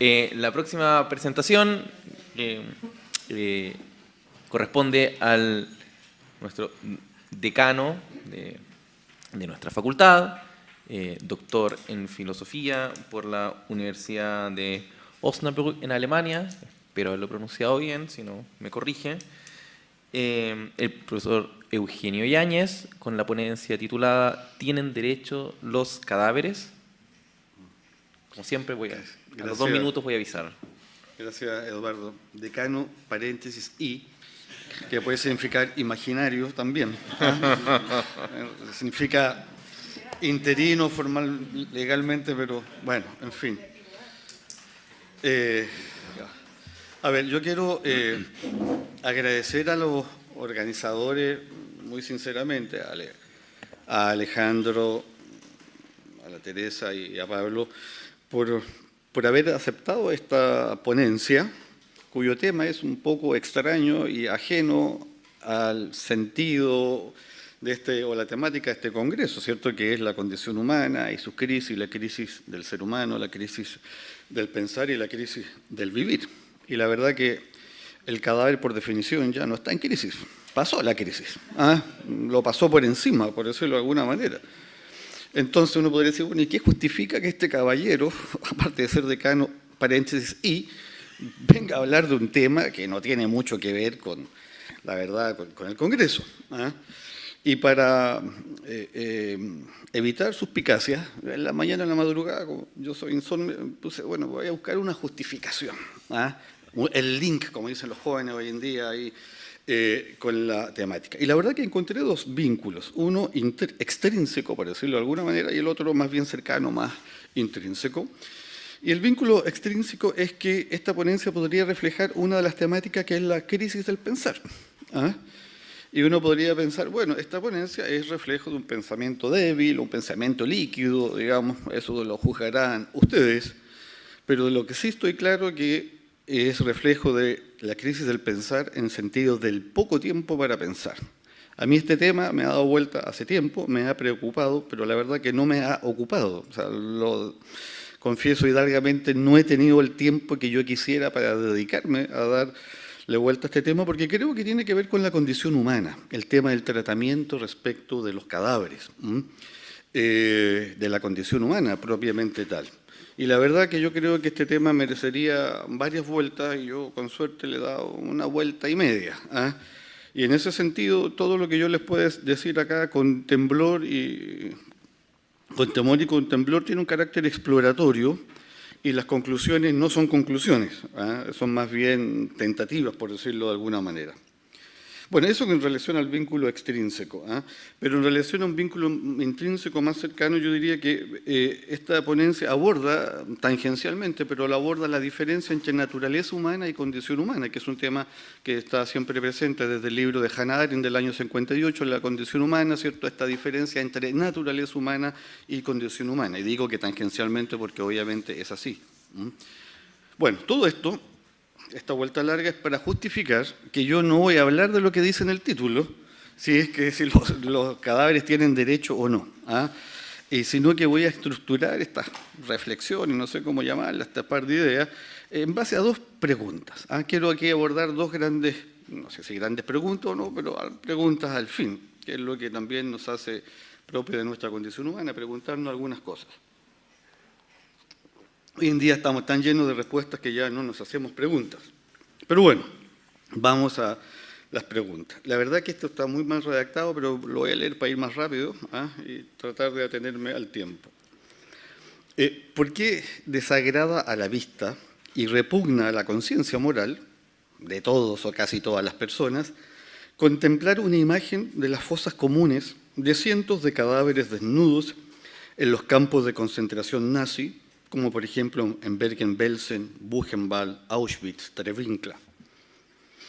La próxima presentación corresponde al nuestro decano de nuestra facultad, doctor en filosofía por la Universidad de Osnabrück en Alemania, espero haberlo pronunciado bien, si no me corrige, el profesor Eugenio Yáñez, con la ponencia titulada ¿Tienen derecho los cadáveres? Como siempre, a los 2 minutos voy a avisar. Gracias, Eduardo. Decano, paréntesis, y, que puede significar imaginario también. Significa interino formal legalmente, pero bueno, en fin. A ver, yo quiero agradecer a los organizadores, muy sinceramente, a Alejandro, a la Teresa y a Pablo, por haber aceptado esta ponencia, cuyo tema es un poco extraño y ajeno al sentido de o la temática de este congreso, ¿cierto? Que es la condición humana y sus crisis, la crisis del ser humano, la crisis del pensar y la crisis del vivir. Y la verdad que el cadáver, por definición, ya no está en crisis. Pasó la crisis. Lo pasó por encima, por decirlo de alguna manera. Entonces uno podría decir, bueno, ¿y qué justifica que este caballero, aparte de ser decano, paréntesis, y venga a hablar de un tema que no tiene mucho que ver con, la verdad, con el Congreso? Y para evitar suspicacias, en la mañana, en la madrugada, como yo soy insomnio, puse, bueno, voy a buscar una justificación. El link, como dicen los jóvenes hoy en día, ahí, con la temática. Y la verdad que encontré 2 vínculos, uno extrínseco, por decirlo de alguna manera, y el otro más bien cercano, más intrínseco. Y el vínculo extrínseco es que esta ponencia podría reflejar una de las temáticas que es la crisis del pensar. Y uno podría pensar, bueno, esta ponencia es reflejo de un pensamiento débil, un pensamiento líquido, digamos, eso lo juzgarán ustedes, pero de lo que sí estoy claro que es reflejo de la crisis del pensar en sentido del poco tiempo para pensar. A mí este tema me ha dado vuelta hace tiempo, me ha preocupado, pero la verdad que no me ha ocupado. O sea, lo confieso hidalgamente, no he tenido el tiempo que yo quisiera para dedicarme a darle vuelta a este tema, porque creo que tiene que ver con la condición humana, el tema del tratamiento respecto de los cadáveres, de la condición humana propiamente tal. Y la verdad que yo creo que este tema merecería varias vueltas y yo con suerte le he dado una vuelta y media. Y en ese sentido, todo lo que yo les puedo decir acá con temor y con temblor tiene un carácter exploratorio y las conclusiones no son conclusiones, son más bien tentativas, por decirlo de alguna manera. Bueno, eso en relación al vínculo extrínseco, pero en relación a un vínculo intrínseco más cercano, yo diría que esta ponencia aborda tangencialmente, pero la aborda la diferencia entre naturaleza humana y condición humana, que es un tema que está siempre presente desde el libro de Hannah Arendt del año 58, La condición humana, ¿cierto? Esta diferencia entre naturaleza humana y condición humana. Y digo que tangencialmente porque obviamente es así. Bueno, todo esto, esta vuelta larga es para justificar que yo no voy a hablar de lo que dice en el título, si es que si los cadáveres tienen derecho o no, sino que voy a estructurar esta reflexión, y no sé cómo llamarla, esta par de ideas, en base a 2 preguntas. Quiero aquí abordar 2 grandes, no sé si grandes preguntas o no, pero preguntas al fin, que es lo que también nos hace propio de nuestra condición humana, preguntarnos algunas cosas. Hoy en día estamos tan llenos de respuestas que ya no nos hacemos preguntas. Pero bueno, vamos a las preguntas. La verdad que esto está muy mal redactado, pero lo voy a leer para ir más rápido y tratar de atenerme al tiempo. ¿Por qué desagrada a la vista y repugna a la conciencia moral de todos o casi todas las personas contemplar una imagen de las fosas comunes de cientos de cadáveres desnudos en los campos de concentración nazi, como por ejemplo en Bergen-Belsen, Buchenwald, Auschwitz, Treblinka?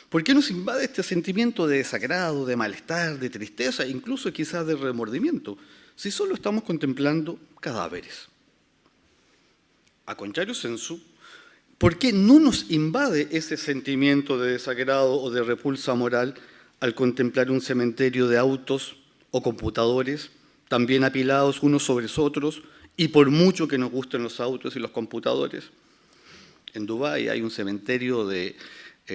¿Por qué nos invade este sentimiento de desagrado, de malestar, de tristeza, incluso quizás de remordimiento, si solo estamos contemplando cadáveres? A contrario sensu, ¿por qué no nos invade ese sentimiento de desagrado o de repulsa moral al contemplar un cementerio de autos o computadores, también apilados unos sobre otros, y por mucho que nos gusten los autos y los computadores? En Dubái hay un cementerio de,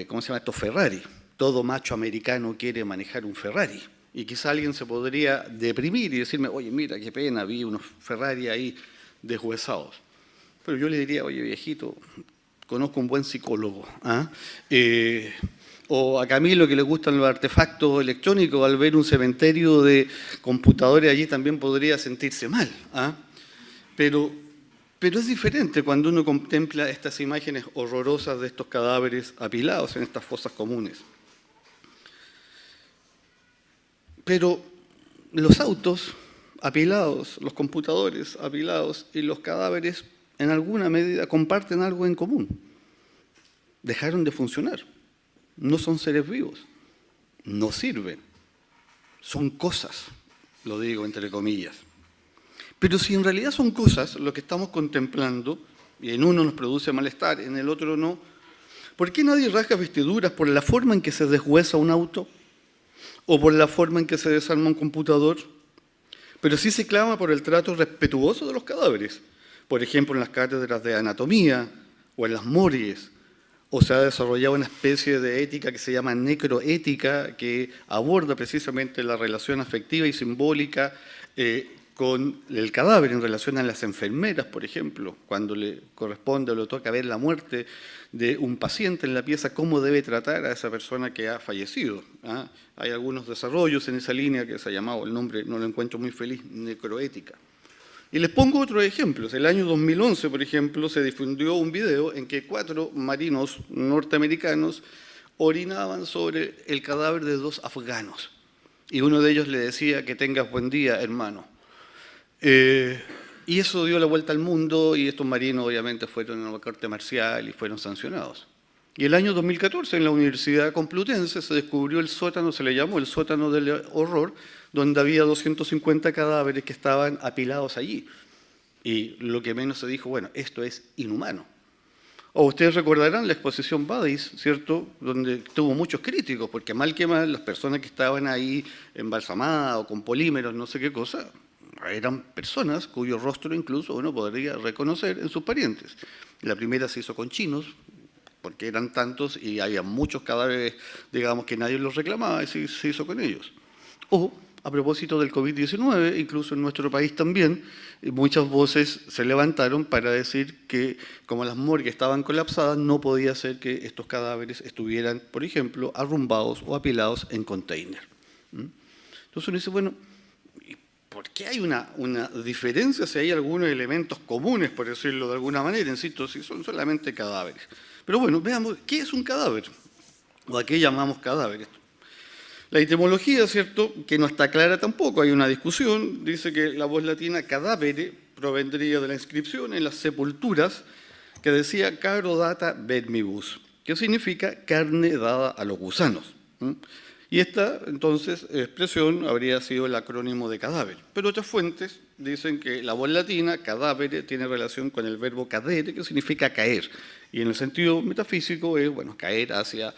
¿cómo se llama esto? Ferrari. Todo macho americano quiere manejar un Ferrari. Y quizá alguien se podría deprimir y decirme, oye, mira, qué pena, vi unos Ferrari ahí deshuesados. Pero yo le diría, oye, viejito, conozco un buen psicólogo. ¿Ah? O a Camilo, que le gustan los artefactos electrónicos, al ver un cementerio de computadores allí también podría sentirse mal. ¿Ah? Pero es diferente cuando uno contempla estas imágenes horrorosas de estos cadáveres apilados en estas fosas comunes. Pero los autos apilados, los computadores apilados y los cadáveres en alguna medida comparten algo en común. Dejaron de funcionar. No son seres vivos. No sirven. Son cosas, lo digo entre comillas. Pero si en realidad son cosas, lo que estamos contemplando, y en uno nos produce malestar, en el otro no, ¿por qué nadie rasga vestiduras por la forma en que se deshuesa un auto? ¿O por la forma en que se desarma un computador? Pero sí se clama por el trato respetuoso de los cadáveres. Por ejemplo, en las cátedras de anatomía o en las morgues. O se ha desarrollado una especie de ética que se llama necroética, que aborda precisamente la relación afectiva y simbólica con el cadáver en relación a las enfermeras, por ejemplo, cuando le corresponde o le toca ver la muerte de un paciente en la pieza, cómo debe tratar a esa persona que ha fallecido. ¿Ah? Hay algunos desarrollos en esa línea que se ha llamado, el nombre no lo encuentro muy feliz, necroética. Y les pongo otros ejemplos. El año 2011, por ejemplo, se difundió un video en que 4 marinos norteamericanos orinaban sobre el cadáver de 2 afganos. Y uno de ellos le decía, que tengas buen día, hermano. Y eso dio la vuelta al mundo y estos marinos obviamente fueron a la corte marcial y fueron sancionados. Y el año 2014 en la Universidad Complutense se descubrió el sótano, se le llamó el sótano del horror, donde había 250 cadáveres que estaban apilados allí. Y lo que menos se dijo, bueno, esto es inhumano. O ustedes recordarán la exposición Badis, ¿cierto?, donde tuvo muchos críticos, porque mal que mal las personas que estaban ahí embalsamadas o con polímeros, no sé qué cosa, eran personas cuyo rostro incluso uno podría reconocer en sus parientes. La primera se hizo con chinos, porque eran tantos y había muchos cadáveres, digamos, que nadie los reclamaba y se hizo con ellos. O, a propósito del COVID-19, incluso en nuestro país también, muchas voces se levantaron para decir que, como las morgues estaban colapsadas, no podía ser que estos cadáveres estuvieran, por ejemplo, arrumbados o apilados en container. Entonces uno dice, bueno, ¿por qué hay una diferencia si hay algunos elementos comunes, por decirlo de alguna manera? Insisto, si son solamente cadáveres. Pero bueno, veamos, ¿qué es un cadáver? ¿O a qué llamamos cadáveres? La etimología, ¿cierto?, que no está clara tampoco, hay una discusión, dice que la voz latina cadavere provendría de la inscripción en las sepulturas que decía caro data vermibus, que significa carne dada a los gusanos. Y esta, entonces, expresión habría sido el acrónimo de cadáver. Pero otras fuentes dicen que la voz latina, cadávere, tiene relación con el verbo cadere, que significa caer. Y en el sentido metafísico es, bueno, caer hacia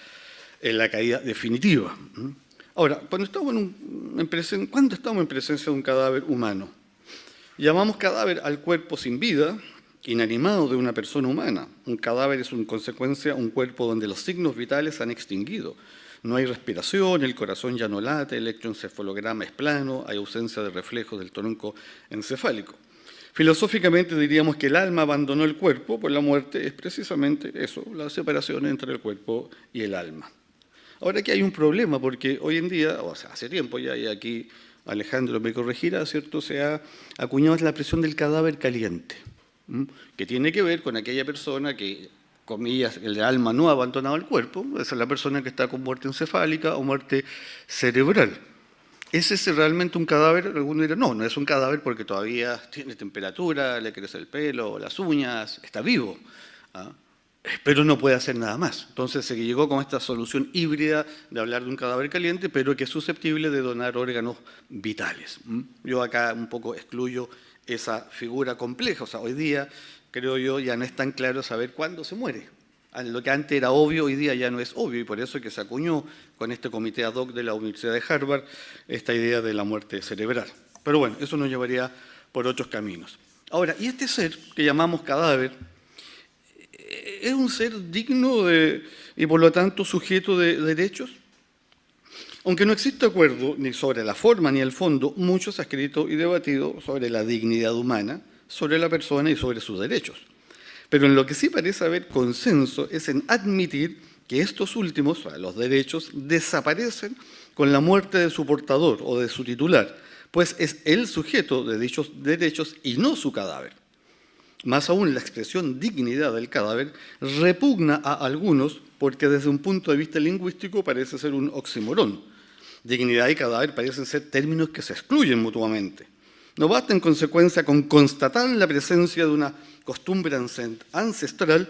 la caída definitiva. Ahora, cuando estamos en presencia de un cadáver humano, llamamos cadáver al cuerpo sin vida, inanimado de una persona humana. Un cadáver es, en consecuencia, un cuerpo donde los signos vitales han extinguido. No hay respiración, el corazón ya no late, el electroencefalograma es plano, hay ausencia de reflejos del tronco encefálico. Filosóficamente diríamos que el alma abandonó el cuerpo, pues la muerte es precisamente eso, la separación entre el cuerpo y el alma. Ahora aquí hay un problema, porque hoy en día, o sea, hace tiempo ya, y aquí Alejandro me corregirá, ¿cierto?, se ha acuñado la expresión del cadáver caliente, que tiene que ver con aquella persona que, comillas, el alma no ha abandonado el cuerpo, esa es la persona que está con muerte encefálica o muerte cerebral. ¿Es ese realmente un cadáver? Algunos dirán, no, no es un cadáver porque todavía tiene temperatura, le crece el pelo, las uñas, está vivo, pero no puede hacer nada más. Entonces se llegó con esta solución híbrida de hablar de un cadáver caliente, pero que es susceptible de donar órganos vitales. Yo acá un poco excluyo esa figura compleja, o sea, hoy día creo yo, ya no es tan claro saber cuándo se muere. Lo que antes era obvio, hoy día ya no es obvio, y por eso es que se acuñó con este comité ad hoc de la Universidad de Harvard esta idea de la muerte cerebral. Pero bueno, eso nos llevaría por otros caminos. Ahora, y este ser que llamamos cadáver, ¿Es un ser digno y por lo tanto sujeto de derechos? Aunque no existe acuerdo ni sobre la forma ni el fondo, mucho se ha escrito y debatido sobre la dignidad humana, sobre la persona y sobre sus derechos. Pero en lo que sí parece haber consenso es en admitir que estos últimos, o sea, los derechos, desaparecen con la muerte de su portador o de su titular, pues es el sujeto de dichos derechos y no su cadáver. Más aún, la expresión dignidad del cadáver repugna a algunos porque desde un punto de vista lingüístico parece ser un oxímoron. Dignidad y cadáver parecen ser términos que se excluyen mutuamente. No basta en consecuencia con constatar la presencia de una costumbre ancestral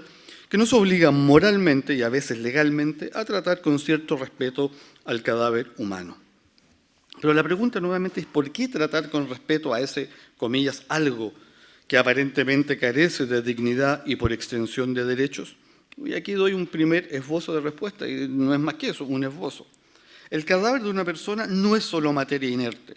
que nos obliga moralmente y a veces legalmente a tratar con cierto respeto al cadáver humano. Pero la pregunta nuevamente es ¿por qué tratar con respeto a ese, comillas, algo que aparentemente carece de dignidad y por extensión de derechos? Y aquí doy un primer esbozo de respuesta, y no es más que eso, un esbozo. El cadáver de una persona no es solo materia inerte,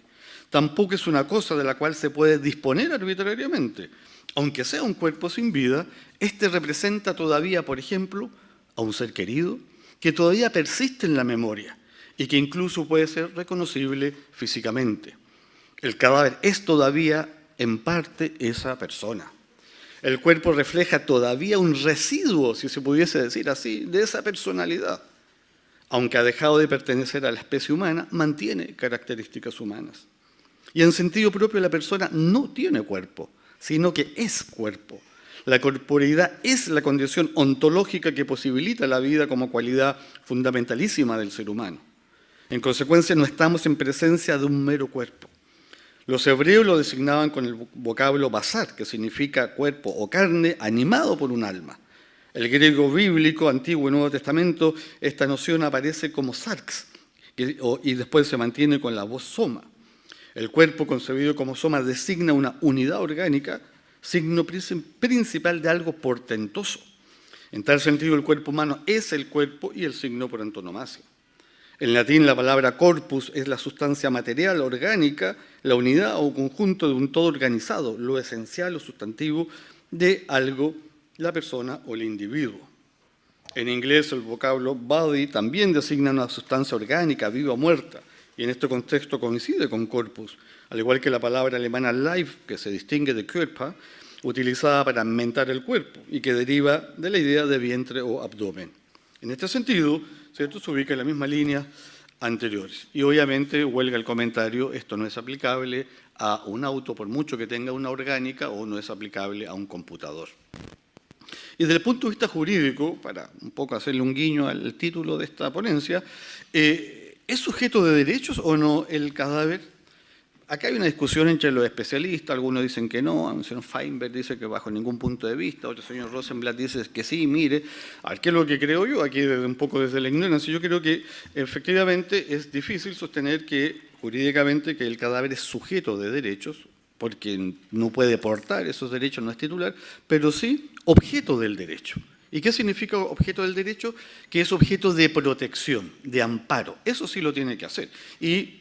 tampoco es una cosa de la cual se puede disponer arbitrariamente. Aunque sea un cuerpo sin vida, este representa todavía, por ejemplo, a un ser querido que todavía persiste en la memoria y que incluso puede ser reconocible físicamente. El cadáver es todavía, en parte, esa persona. El cuerpo refleja todavía un residuo, si se pudiese decir así, de esa personalidad. Aunque ha dejado de pertenecer a la especie humana, mantiene características humanas. Y en sentido propio la persona no tiene cuerpo, sino que es cuerpo. La corporeidad es la condición ontológica que posibilita la vida como cualidad fundamentalísima del ser humano. En consecuencia, no estamos en presencia de un mero cuerpo. Los hebreos lo designaban con el vocablo basar, que significa cuerpo o carne animado por un alma. El griego bíblico, Antiguo y Nuevo Testamento, esta noción aparece como sarx, y después se mantiene con la voz soma. El cuerpo concebido como soma designa una unidad orgánica, signo principal de algo portentoso. En tal sentido, el cuerpo humano es el cuerpo y el signo por antonomasia. En latín, la palabra corpus es la sustancia material, orgánica, la unidad o conjunto de un todo organizado, lo esencial o sustantivo de algo, la persona o el individuo. En inglés, el vocablo body también designa una sustancia orgánica, viva o muerta, y en este contexto coincide con corpus, al igual que la palabra alemana Leib, que se distingue de Körper, utilizada para mentar el cuerpo y que deriva de la idea de vientre o abdomen. En este sentido, ¿cierto?, se ubica en la misma línea anteriores. Y obviamente, huelga el comentario, esto no es aplicable a un auto por mucho que tenga una orgánica o no es aplicable a un computador. Y desde el punto de vista jurídico, para un poco hacerle un guiño al título de esta ponencia, ¿es sujeto de derechos o no el cadáver? Acá hay una discusión entre los especialistas, algunos dicen que no, el señor Feinberg dice que bajo ningún punto de vista, otro señor Rosenblatt dice que sí, mire. A ver, ¿qué es lo que creo yo? Aquí un poco desde la ignorancia, yo creo que efectivamente es difícil sostener que jurídicamente que el cadáver es sujeto de derechos, porque no puede portar esos derechos, no es titular, pero sí objeto del derecho. ¿Y qué significa objeto del derecho? Que es objeto de protección, de amparo. Eso sí lo tiene que hacer. Y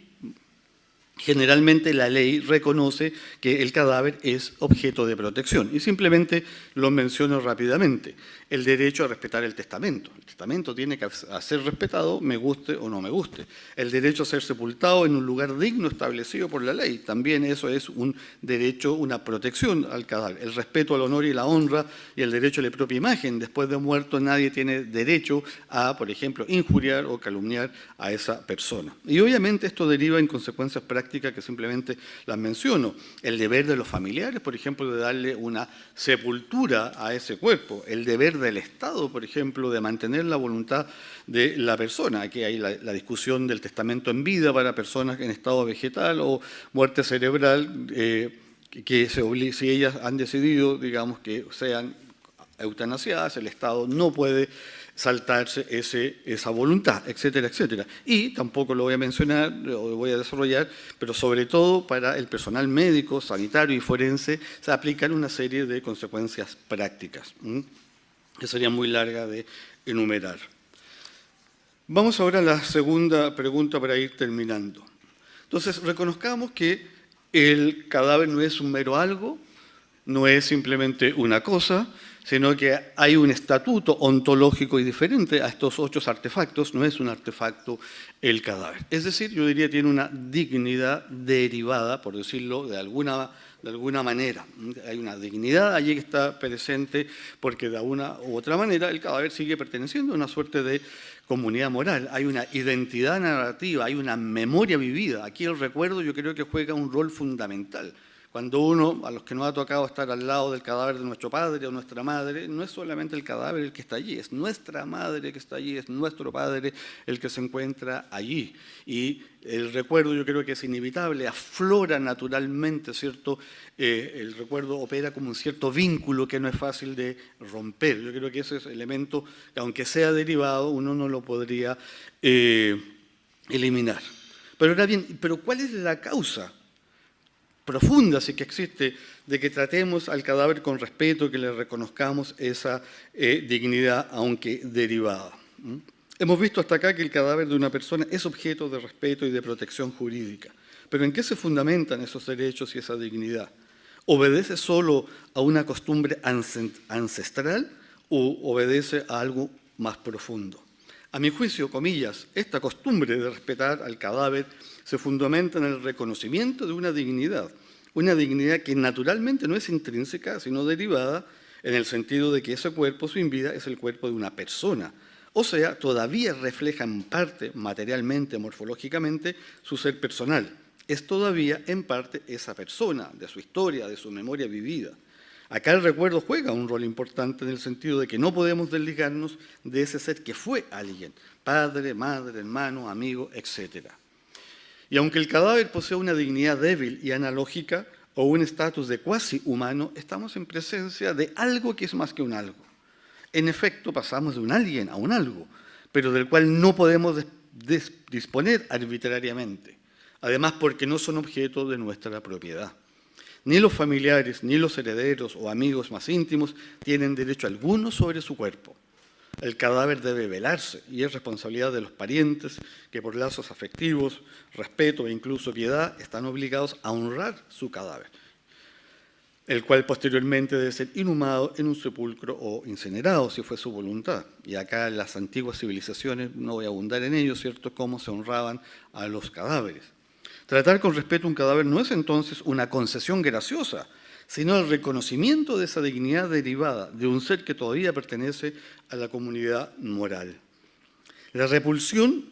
generalmente la ley reconoce que el cadáver es objeto de protección. Y simplemente lo menciono rápidamente. El derecho a respetar el testamento. El testamento tiene que ser respetado, me guste o no me guste. El derecho a ser sepultado en un lugar digno establecido por la ley. También eso es un derecho, una protección al cadáver. El respeto al honor y la honra y el derecho a la propia imagen. Después de muerto nadie tiene derecho a, por ejemplo, injuriar o calumniar a esa persona. Y obviamente esto deriva en consecuencias prácticas que simplemente las menciono. El deber de los familiares, por ejemplo, de darle una sepultura a ese cuerpo. El deber del Estado, por ejemplo, de mantener la voluntad de la persona. Aquí hay la discusión del testamento en vida para personas en estado vegetal o muerte cerebral, que si ellas han decidido, digamos, que sean eutanasiadas, el Estado no puede saltarse esa voluntad, etcétera, etcétera. Y tampoco lo voy a mencionar, lo voy a desarrollar, pero sobre todo para el personal médico, sanitario y forense se aplican una serie de consecuencias prácticas, que sería muy larga de enumerar. Vamos ahora a la segunda pregunta para ir terminando. Entonces, reconozcamos que el cadáver no es un mero algo, no es simplemente una cosa, sino que hay un estatuto ontológico y diferente a estos 8 artefactos. No es un artefacto el cadáver. Es decir, yo diría tiene una dignidad derivada, por decirlo de alguna manera. Hay una dignidad allí que está presente porque de una u otra manera el cadáver sigue perteneciendo a una suerte de comunidad moral. Hay una identidad narrativa, hay una memoria vivida. Aquí el recuerdo yo creo que juega un rol fundamental. Cuando uno, a los que nos ha tocado estar al lado del cadáver de nuestro padre o nuestra madre, no es solamente el cadáver el que está allí, es nuestra madre que está allí, es nuestro padre el que se encuentra allí. Y el recuerdo yo creo que es inevitable, aflora naturalmente, ¿cierto? El recuerdo opera como un cierto vínculo que no es fácil de romper. Yo creo que ese es el elemento que, aunque sea derivado, uno no lo podría eliminar. Pero ahora bien, ¿pero cuál es la causa profunda, sí que existe, de que tratemos al cadáver con respeto, que le reconozcamos esa dignidad, aunque derivada? Hemos visto hasta acá que el cadáver de una persona es objeto de respeto y de protección jurídica. Pero ¿en qué se fundamentan esos derechos y esa dignidad? ¿Obedece solo a una costumbre ancestral o obedece a algo más profundo? A mi juicio, comillas, esta costumbre de respetar al cadáver se fundamenta en el reconocimiento de una dignidad que naturalmente no es intrínseca, sino derivada en el sentido de que ese cuerpo sin vida es el cuerpo de una persona. O sea, todavía refleja en parte, materialmente, morfológicamente, su ser personal. Es todavía en parte esa persona, de su historia, de su memoria vivida. Acá el recuerdo juega un rol importante en el sentido de que no podemos desligarnos de ese ser que fue alguien, padre, madre, hermano, amigo, etc. Y aunque el cadáver posee una dignidad débil y analógica o un estatus de cuasi humano, estamos en presencia de algo que es más que un algo. En efecto, pasamos de un alguien a un algo, pero del cual no podemos disponer arbitrariamente. Además, porque no son objeto de nuestra propiedad. Ni los familiares, ni los herederos o amigos más íntimos tienen derecho alguno sobre su cuerpo. El cadáver debe velarse y es responsabilidad de los parientes que por lazos afectivos, respeto e incluso piedad están obligados a honrar su cadáver, el cual posteriormente debe ser inhumado en un sepulcro o incinerado si fue su voluntad. Y acá en las antiguas civilizaciones, no voy a abundar en ello, ¿cierto?, cómo se honraban a los cadáveres. Tratar con respeto a un cadáver no es entonces una concesión graciosa, sino el reconocimiento de esa dignidad derivada de un ser que todavía pertenece a la comunidad moral. La repulsión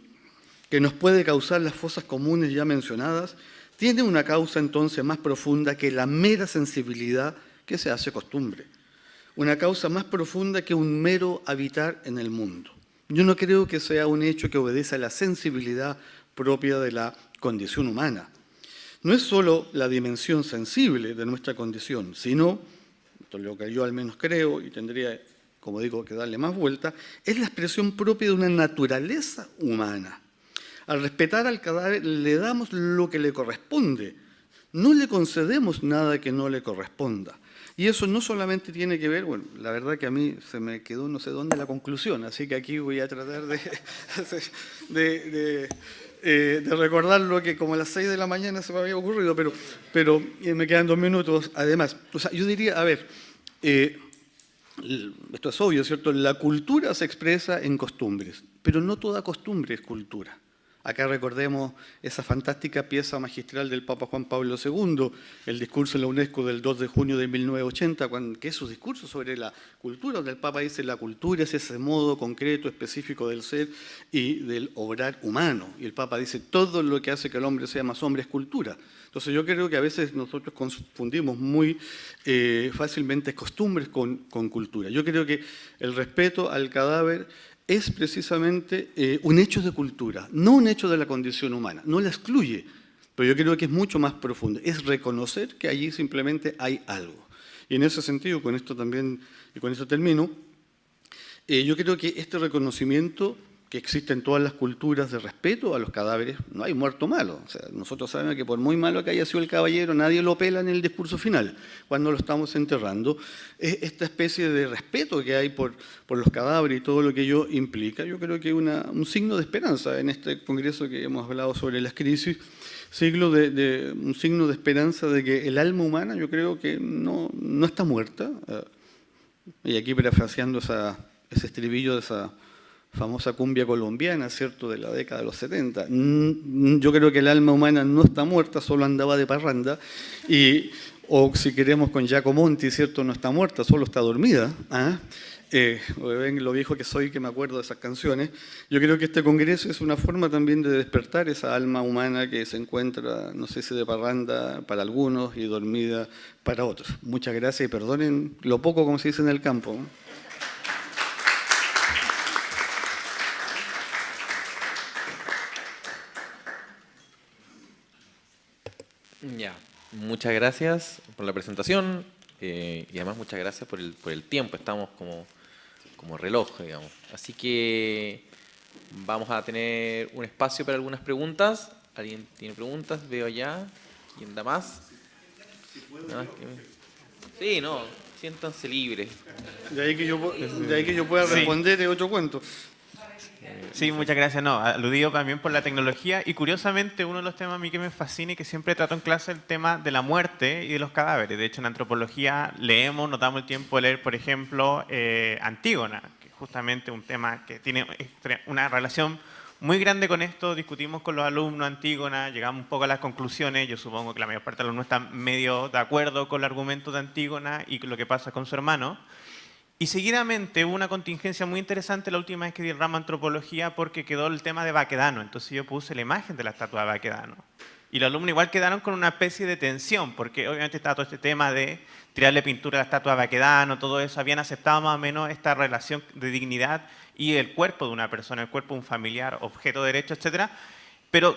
que nos puede causar las fosas comunes ya mencionadas tiene una causa entonces más profunda que la mera sensibilidad que se hace costumbre, una causa más profunda que un mero habitar en el mundo. Yo no creo que sea un hecho que obedece a la sensibilidad propia de la condición humana. No es solo la dimensión sensible de nuestra condición, sino, esto es lo que yo al menos creo y tendría, como digo, que darle más vuelta, es la expresión propia de una naturaleza humana. Al respetar al cadáver le damos lo que le corresponde, no le concedemos nada que no le corresponda. Y eso no solamente tiene que ver, bueno, la verdad que a mí se me quedó no sé dónde la conclusión, así que aquí voy a tratar de recordar lo que como a las 6 de la mañana se me había ocurrido, pero me quedan 2 minutos además. O sea, yo diría, a ver, esto es obvio, ¿cierto? La cultura se expresa en costumbres, pero no toda costumbre es cultura. Acá recordemos esa fantástica pieza magistral del Papa Juan Pablo II, el discurso en la UNESCO del 2 de junio de 1980, que es su discurso sobre la cultura, donde el Papa dice la cultura es ese modo concreto, específico del ser y del obrar humano. Y el Papa dice todo lo que hace que el hombre sea más hombre es cultura. Entonces yo creo que a veces nosotros confundimos muy fácilmente costumbres con cultura. Yo creo que el respeto al cadáver es precisamente un hecho de cultura, no un hecho de la condición humana, no la excluye, pero yo creo que es mucho más profundo, es reconocer que allí simplemente hay algo. Y en ese sentido, con esto también, y con eso termino, yo creo que este reconocimiento que existe en todas las culturas de respeto a los cadáveres, no hay muerto malo. O sea, nosotros sabemos que por muy malo que haya sido el caballero, nadie lo pela en el discurso final, cuando lo estamos enterrando. Esta especie de respeto que hay por los cadáveres y todo lo que ello implica, yo creo que es un signo de esperanza en este congreso que hemos hablado sobre las crisis, un signo de esperanza de que el alma humana yo creo que no está muerta. Y aquí parafraseando ese estribillo de esa famosa cumbia colombiana, ¿cierto?, de la década de los 70. Yo creo que el alma humana no está muerta, solo andaba de parranda. O si queremos con Giacomonti, ¿cierto?, no está muerta, solo está dormida. ¿Ah? Ven lo viejo que soy, que me acuerdo de esas canciones. Yo creo que este congreso es una forma también de despertar esa alma humana que se encuentra, no sé si de parranda para algunos y dormida para otros. Muchas gracias y perdonen lo poco, como se dice en el campo. Ya, muchas gracias por la presentación y además muchas gracias por el tiempo. Estamos como reloj, digamos. Así que vamos a tener un espacio para algunas preguntas. ¿Alguien tiene preguntas? Veo allá. ¿Quién da más? Sí, no, siéntanse libres. De ahí que yo pueda responder otro cuento. Sí, muchas gracias. No, aludido también por la tecnología y curiosamente uno de los temas a mí que me fascina y que siempre trato en clase es el tema de la muerte y de los cadáveres. De hecho, en antropología nos damos el tiempo de leer, por ejemplo, Antígona, que es justamente un tema que tiene una relación muy grande con esto. Discutimos con los alumnos Antígona, llegamos un poco a las conclusiones. Yo supongo que la mayor parte de los alumnos están medio de acuerdo con el argumento de Antígona y lo que pasa con su hermano. Y seguidamente hubo una contingencia muy interesante la última vez que di el ramo antropología porque quedó el tema de Baquedano. Entonces yo puse la imagen de la estatua de Baquedano. Y los alumnos igual quedaron con una especie de tensión, porque obviamente estaba todo este tema de tirarle pintura a la estatua de Baquedano, todo eso. Habían aceptado más o menos esta relación de dignidad y el cuerpo de una persona, el cuerpo de un familiar, objeto de derecho, etc. Pero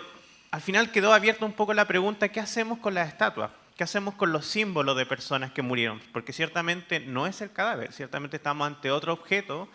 al final quedó abierta un poco la pregunta, ¿qué hacemos con las estatuas? ¿Qué hacemos con los símbolos de personas que murieron? Porque ciertamente no es el cadáver, ciertamente estamos ante otro objeto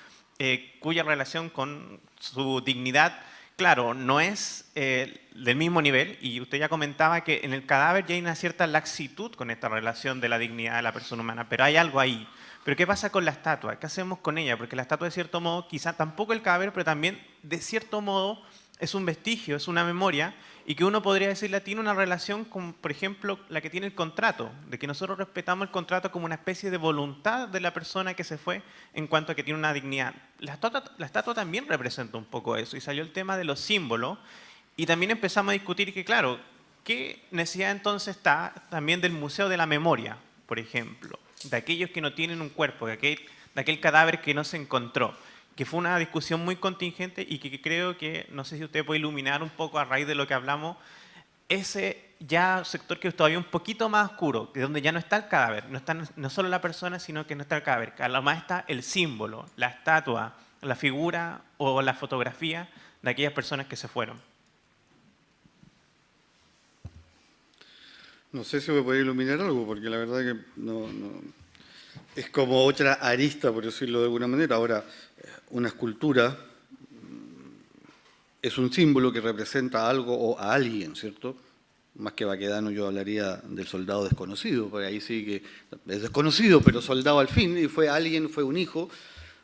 cuya relación con su dignidad, claro, no es del mismo nivel. Y usted ya comentaba que en el cadáver ya hay una cierta laxitud con esta relación de la dignidad de la persona humana, pero hay algo ahí. Pero ¿qué pasa con la estatua? ¿Qué hacemos con ella? Porque la estatua, de cierto modo, quizá tampoco el cadáver, pero también, de cierto modo, es un vestigio, es una memoria, y que uno podría decirle tiene una relación con, por ejemplo, la que tiene el contrato, de que nosotros respetamos el contrato como una especie de voluntad de la persona que se fue en cuanto a que tiene una dignidad. La estatua también representa un poco eso, y salió el tema de los símbolos, y también empezamos a discutir que, claro, ¿qué necesidad entonces está también del Museo de la Memoria, por ejemplo, de aquellos que no tienen un cuerpo, de aquel cadáver que no se encontró? Que fue una discusión muy contingente y que creo que, no sé si usted puede iluminar un poco a raíz de lo que hablamos, ese ya sector que es todavía un poquito más oscuro, de donde ya no está el cadáver, no está no solo la persona, sino que no está el cadáver, que además está el símbolo, la estatua, la figura o la fotografía de aquellas personas que se fueron. No sé si me puede iluminar algo, porque la verdad que no es como otra arista, por decirlo de alguna manera. Ahora, una escultura es un símbolo que representa algo o a alguien, ¿cierto? Más que Baquedano yo hablaría del soldado desconocido, porque ahí sí que es desconocido, pero soldado al fin, y fue alguien, fue un hijo,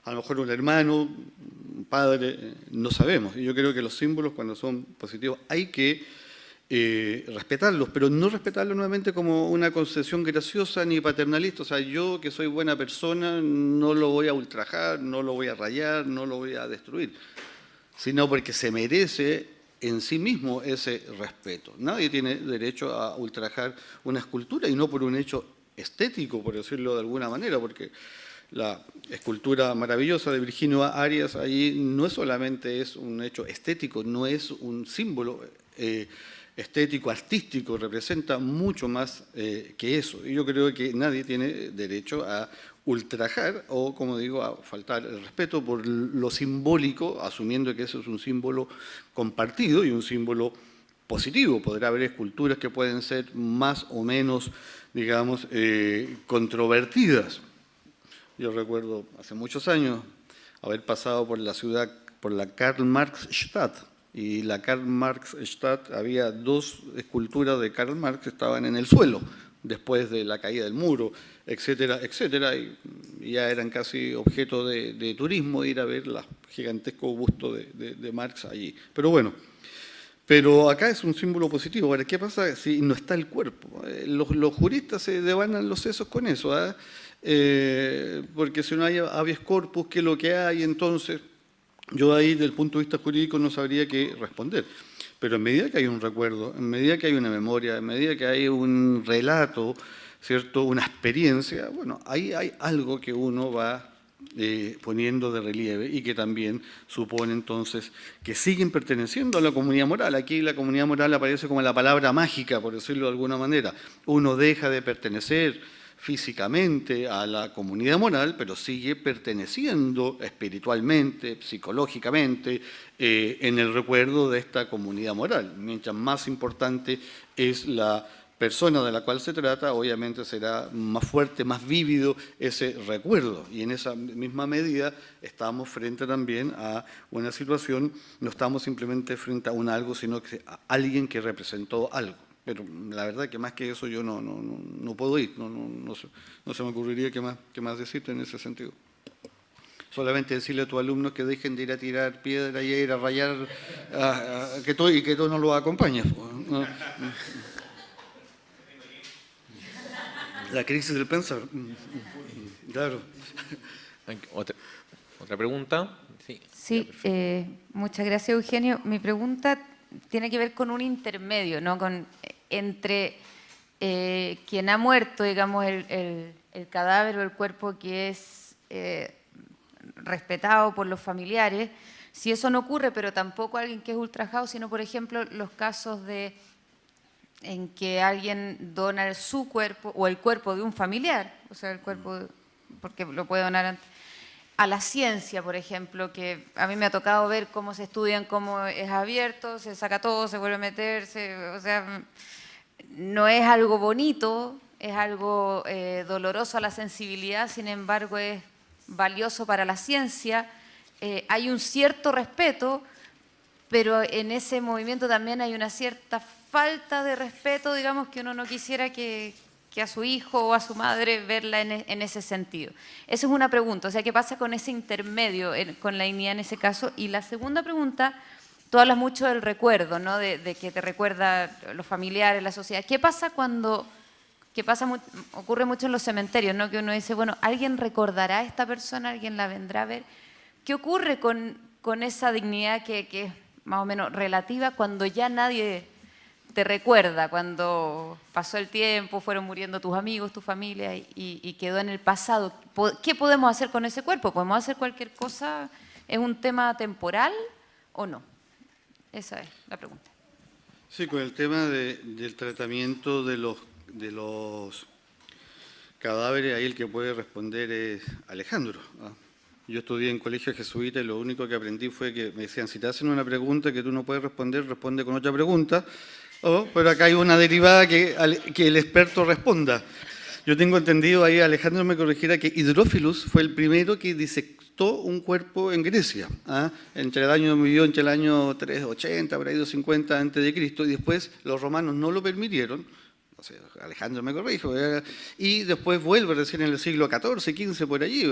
a lo mejor un hermano, un padre, no sabemos. Y yo creo que los símbolos, cuando son positivos, hay que respetarlos, pero no respetarlos nuevamente como una concesión graciosa ni paternalista. O sea, yo que soy buena persona no lo voy a ultrajar, no lo voy a rayar, no lo voy a destruir, sino porque se merece en sí mismo ese respeto. Nadie tiene derecho a ultrajar una escultura, y no por un hecho estético, por decirlo de alguna manera, porque la escultura maravillosa de Virginio Arias ahí no solamente es un hecho estético, no es un símbolo estético, artístico, representa mucho más que eso. Y yo creo que nadie tiene derecho a ultrajar o, como digo, a faltar el respeto por lo simbólico, asumiendo que eso es un símbolo compartido y un símbolo positivo. Podrá haber esculturas que pueden ser más o menos, digamos, controvertidas. Yo recuerdo hace muchos años haber pasado por la ciudad, por la Karl-Marx-Stadt, y la Karl-Marx-Stadt había dos esculturas de Karl Marx que estaban en el suelo después de la caída del muro, etcétera, etcétera, y ya eran casi objeto de turismo ir a ver el gigantesco busto de Marx allí. Pero bueno, pero acá es un símbolo positivo. Ahora, ¿qué pasa si no está el cuerpo? Los juristas se devanan los sesos con eso, ¿eh? porque si no hay habeas corpus, ¿qué es lo que hay? Entonces, yo ahí, desde el punto de vista jurídico, no sabría qué responder. Pero en medida que hay un recuerdo, en medida que hay una memoria, en medida que hay un relato, ¿cierto?, una experiencia, bueno, ahí hay algo que uno va poniendo de relieve y que también supone entonces que siguen perteneciendo a la comunidad moral. Aquí la comunidad moral aparece como la palabra mágica, por decirlo de alguna manera. Uno deja de pertenecer físicamente a la comunidad moral, pero sigue perteneciendo espiritualmente, psicológicamente, en el recuerdo de esta comunidad moral. Mientras más importante es la persona de la cual se trata, obviamente será más fuerte, más vívido ese recuerdo. Y en esa misma medida estamos frente también a una situación, no estamos simplemente frente a un algo, sino que a alguien que representó algo. Pero la verdad que más que eso yo no puedo ir, no se me ocurriría qué más decirte en ese sentido. Solamente decirle a tus alumnos que dejen de ir a tirar piedra y a ir a rayar, y que tú no los acompañes. ¿No? La crisis del pensar. Claro. ¿Otra pregunta? Sí, muchas gracias, Eugenio. Mi pregunta tiene que ver con un intermedio, ¿no? Entre quien ha muerto, digamos, el cadáver o el cuerpo que es respetado por los familiares. Si eso no ocurre, pero tampoco alguien que es ultrajado, sino, por ejemplo, los casos en que alguien dona su cuerpo o el cuerpo de un familiar, o sea, el cuerpo, porque lo puede donar antes, a la ciencia, por ejemplo, que a mí me ha tocado ver cómo se estudian, cómo es abierto, se saca todo, se vuelve a meter, o sea, no es algo bonito, es algo doloroso a la sensibilidad, sin embargo es valioso para la ciencia. Hay un cierto respeto, pero en ese movimiento también hay una cierta falta de respeto, digamos, que uno no quisiera que a su hijo o a su madre verla en ese sentido. Esa es una pregunta, o sea, ¿qué pasa con ese intermedio, con la dignidad en ese caso? Y la segunda pregunta, tú hablas mucho del recuerdo, ¿no? De que te recuerda los familiares, la sociedad. ¿Qué pasa ocurre mucho en los cementerios, ¿no? Que uno dice, bueno, ¿alguien recordará a esta persona? ¿Alguien la vendrá a ver? ¿Qué ocurre con esa dignidad que es más o menos relativa cuando ya nadie te recuerda, cuando pasó el tiempo, fueron muriendo tus amigos, tu familia y quedó en el pasado? ¿Qué podemos hacer con ese cuerpo? ¿Podemos hacer cualquier cosa? ¿Es un tema temporal o no? Esa es la pregunta. Sí, con el tema del tratamiento de los cadáveres, ahí el que puede responder es Alejandro. Yo estudié en colegio jesuita y lo único que aprendí fue que me decían, si te hacen una pregunta que tú no puedes responder, responde con otra pregunta. Pero acá hay una derivada que el experto responda. Yo tengo entendido, ahí Alejandro me corregirá, que Hidrófilus fue el primero que disectó un cuerpo en Grecia. Vivió entre el año 380, por ahí 250 a.C., y después los romanos no lo permitieron. O sea, Alejandro me corrijo, y después vuelve recién en el siglo XIV, XV, por allí.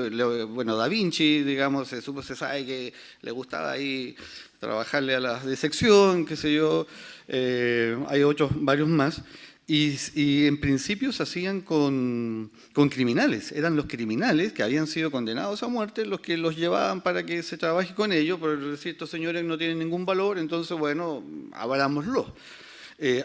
Bueno, Da Vinci, digamos, se sabe que le gustaba ahí trabajarle a la disección, qué sé yo, hay varios más, y en principio se hacían con criminales, eran los criminales que habían sido condenados a muerte los que los llevaban para que se trabaje con ellos, por decir, estos señores no tienen ningún valor, entonces, bueno, abrámoslo.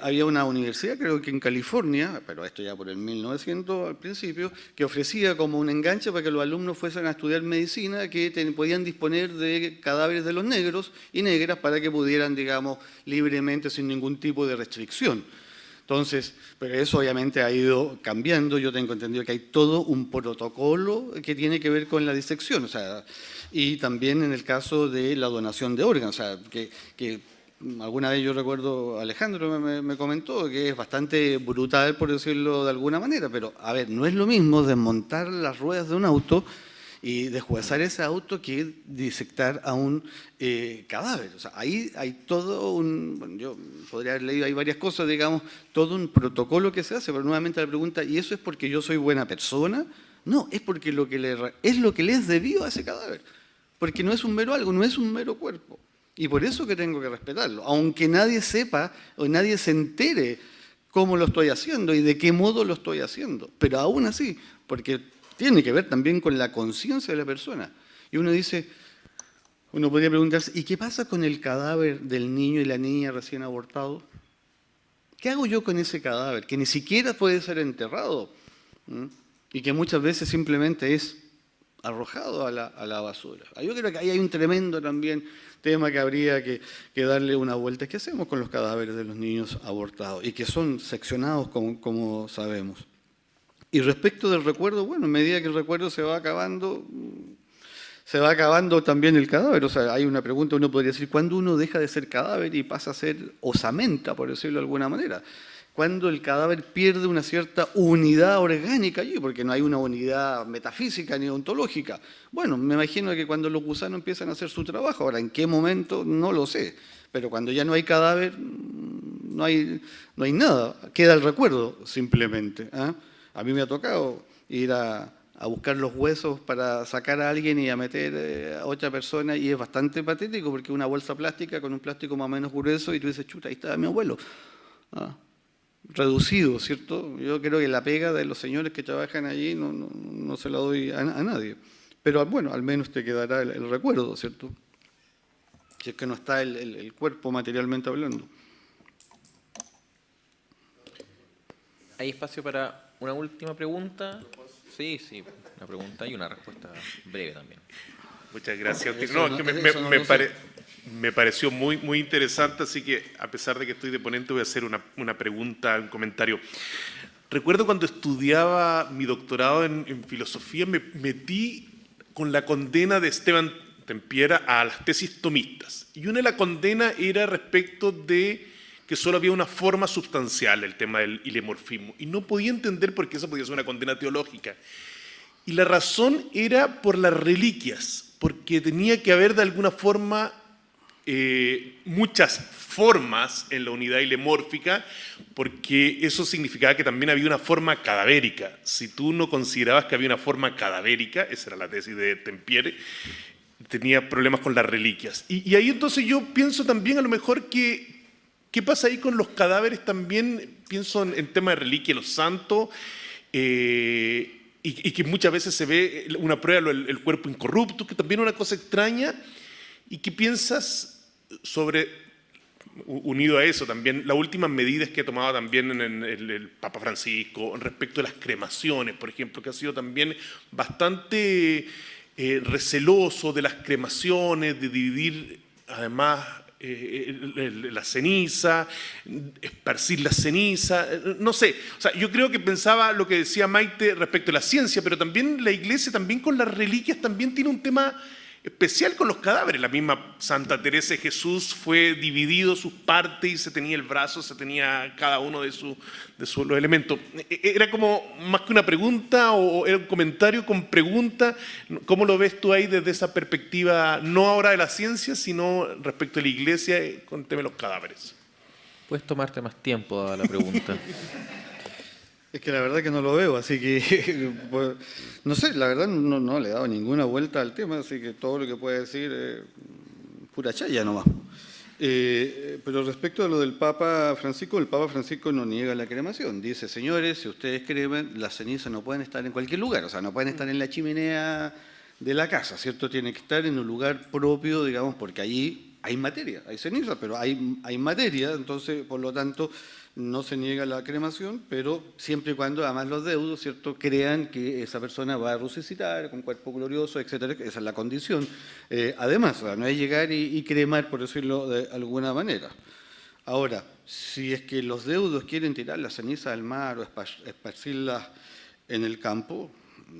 Había una universidad, creo que en California, pero esto ya por el 1900 al principio, que ofrecía como un enganche para que los alumnos fuesen a estudiar medicina, que podían disponer de cadáveres de los negros y negras para que pudieran, digamos, libremente, sin ningún tipo de restricción. Entonces, pero eso obviamente ha ido cambiando. Yo tengo entendido que hay todo un protocolo que tiene que ver con la disección, o sea, y también en el caso de la donación de órganos, o sea, que alguna vez yo recuerdo, Alejandro me comentó que es bastante brutal, por decirlo de alguna manera, pero a ver, no es lo mismo desmontar las ruedas de un auto y deshuesar ese auto que disectar a un cadáver. O sea, ahí hay todo bueno, yo podría haber leído ahí varias cosas, digamos, todo un protocolo que se hace, pero nuevamente la pregunta, ¿y eso es porque yo soy buena persona? No, es porque es lo que le es debido a ese cadáver, porque no es un mero algo, no es un mero cuerpo. Y por eso que tengo que respetarlo, aunque nadie sepa o nadie se entere cómo lo estoy haciendo y de qué modo lo estoy haciendo. Pero aún así, porque tiene que ver también con la conciencia de la persona. Y uno dice, uno podría preguntarse, ¿y qué pasa con el cadáver del niño y la niña recién abortados? ¿Qué hago yo con ese cadáver que ni siquiera puede ser enterrado? Y que muchas veces simplemente es arrojado a la basura. Yo creo que ahí hay un tremendo también tema que habría que darle una vuelta. ¿Qué hacemos con los cadáveres de los niños abortados? Y que son seccionados, como sabemos. Y respecto del recuerdo, bueno, a medida que el recuerdo se va acabando también el cadáver. O sea, hay una pregunta, uno podría decir, ¿cuándo uno deja de ser cadáver y pasa a ser osamenta, por decirlo de alguna manera? Cuando el cadáver pierde una cierta unidad orgánica allí, porque no hay una unidad metafísica ni ontológica. Bueno, me imagino que cuando los gusanos empiezan a hacer su trabajo, ahora en qué momento no lo sé, pero cuando ya no hay cadáver, no hay nada, queda el recuerdo simplemente. A mí me ha tocado ir a buscar los huesos para sacar a alguien y a meter a otra persona, y es bastante patético porque una bolsa plástica con un plástico más o menos grueso y tú dices, chuta, ahí está mi abuelo. Reducido, ¿cierto? Yo creo que la pega de los señores que trabajan allí no se la doy a nadie. Pero bueno, al menos te quedará el recuerdo, ¿cierto? Si es que no está el cuerpo materialmente hablando. ¿Hay espacio para una última pregunta? Sí, una pregunta y una respuesta breve también. Muchas gracias. No, es que me pareció muy, muy interesante, así que a pesar de que estoy de ponente voy a hacer una pregunta, un comentario. Recuerdo cuando estudiaba mi doctorado en filosofía, me metí con la condena de Esteban Tempiera a las tesis tomistas. Y una de las condenas era respecto de que solo había una forma sustancial, el tema del ilemorfismo. Y no podía entender por qué esa podía ser una condena teológica. Y la razón era por las reliquias, porque tenía que haber de alguna forma muchas formas en la unidad ilemórfica, porque eso significaba que también había una forma cadavérica. Si tú no considerabas que había una forma cadavérica, esa era la tesis de Tempiere, tenía problemas con las reliquias. Y ahí entonces yo pienso también a lo mejor que, ¿qué pasa ahí con los cadáveres también? Pienso en tema de reliquia, los santos, y que muchas veces se ve una prueba, el cuerpo incorrupto, que también es una cosa extraña. ¿Y qué piensas sobre, unido a eso también, las últimas medidas que ha tomado también en el Papa Francisco respecto a las cremaciones, por ejemplo, que ha sido también bastante receloso de las cremaciones, de dividir además la ceniza, esparcir la ceniza, no sé, o sea, yo creo que pensaba lo que decía Maite respecto a la ciencia, pero también la Iglesia, también con las reliquias, también tiene un tema especial con los cadáveres. La misma Santa Teresa de Jesús fue dividido sus partes y se tenía el brazo, se tenía cada uno de sus los elementos. Era como más que una pregunta o era un comentario con pregunta. ¿Cómo lo ves tú ahí desde esa perspectiva, no ahora de la ciencia, sino respecto a la Iglesia con el tema de los cadáveres? Puedes tomarte más tiempo dada la pregunta. Es que la verdad que no lo veo, así que, pues, no sé, la verdad no le he dado ninguna vuelta al tema, así que todo lo que pueda decir es pura chaya nomás. Pero respecto a lo del Papa Francisco, el Papa Francisco no niega la cremación. Dice, señores, si ustedes cremen, las cenizas no pueden estar en cualquier lugar, o sea, no pueden estar en la chimenea de la casa, ¿cierto? Tiene que estar en un lugar propio, digamos, porque allí hay materia, hay ceniza, pero hay materia, entonces, por lo tanto, no se niega la cremación, pero siempre y cuando además los deudos, ¿cierto?, crean que esa persona va a resucitar con cuerpo glorioso, etcétera. Esa es la condición. Además, o sea, no es llegar y cremar, por decirlo de alguna manera. Ahora, si es que los deudos quieren tirar la ceniza al mar o esparcirlas en el campo,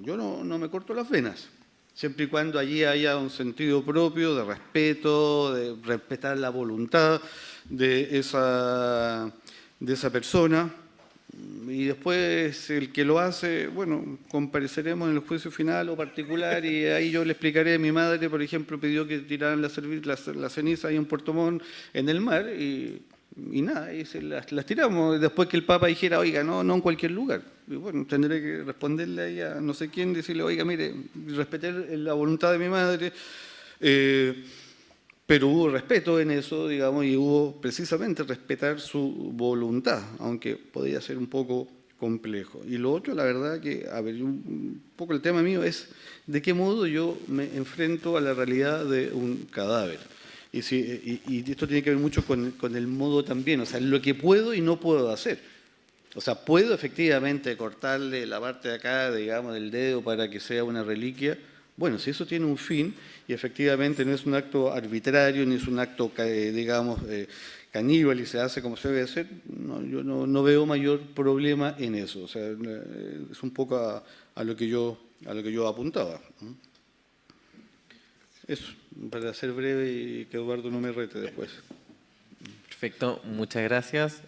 yo no me corto las venas. Siempre y cuando allí haya un sentido propio de respeto, de respetar la voluntad de esa persona, y después el que lo hace, bueno, compareceremos en el juicio final o particular y ahí yo le explicaré. A mi madre, por ejemplo, pidió que tiraran la ceniza ahí en Puerto Montt en el mar y nada, y las tiramos después que el Papa dijera, oiga, no en cualquier lugar. Y bueno, tendré que responderle ahí a no sé quién, decirle, oiga, mire, respeté la voluntad de mi madre, pero hubo respeto en eso, digamos, y hubo precisamente respetar su voluntad, aunque podía ser un poco complejo. Y lo otro, la verdad que, a ver, un poco el tema mío es de qué modo yo me enfrento a la realidad de un cadáver. Y esto tiene que ver mucho con el modo también, o sea, lo que puedo y no puedo hacer. O sea, puedo efectivamente cortarle la parte de acá, digamos, del dedo para que sea una reliquia. Bueno, si eso tiene un fin y efectivamente no es un acto arbitrario, ni es un acto, digamos, caníbal y se hace como se debe hacer, yo no veo mayor problema en eso. O sea, es un poco a lo que yo apuntaba. Eso, para ser breve y que Eduardo no me rete después. Perfecto, muchas gracias.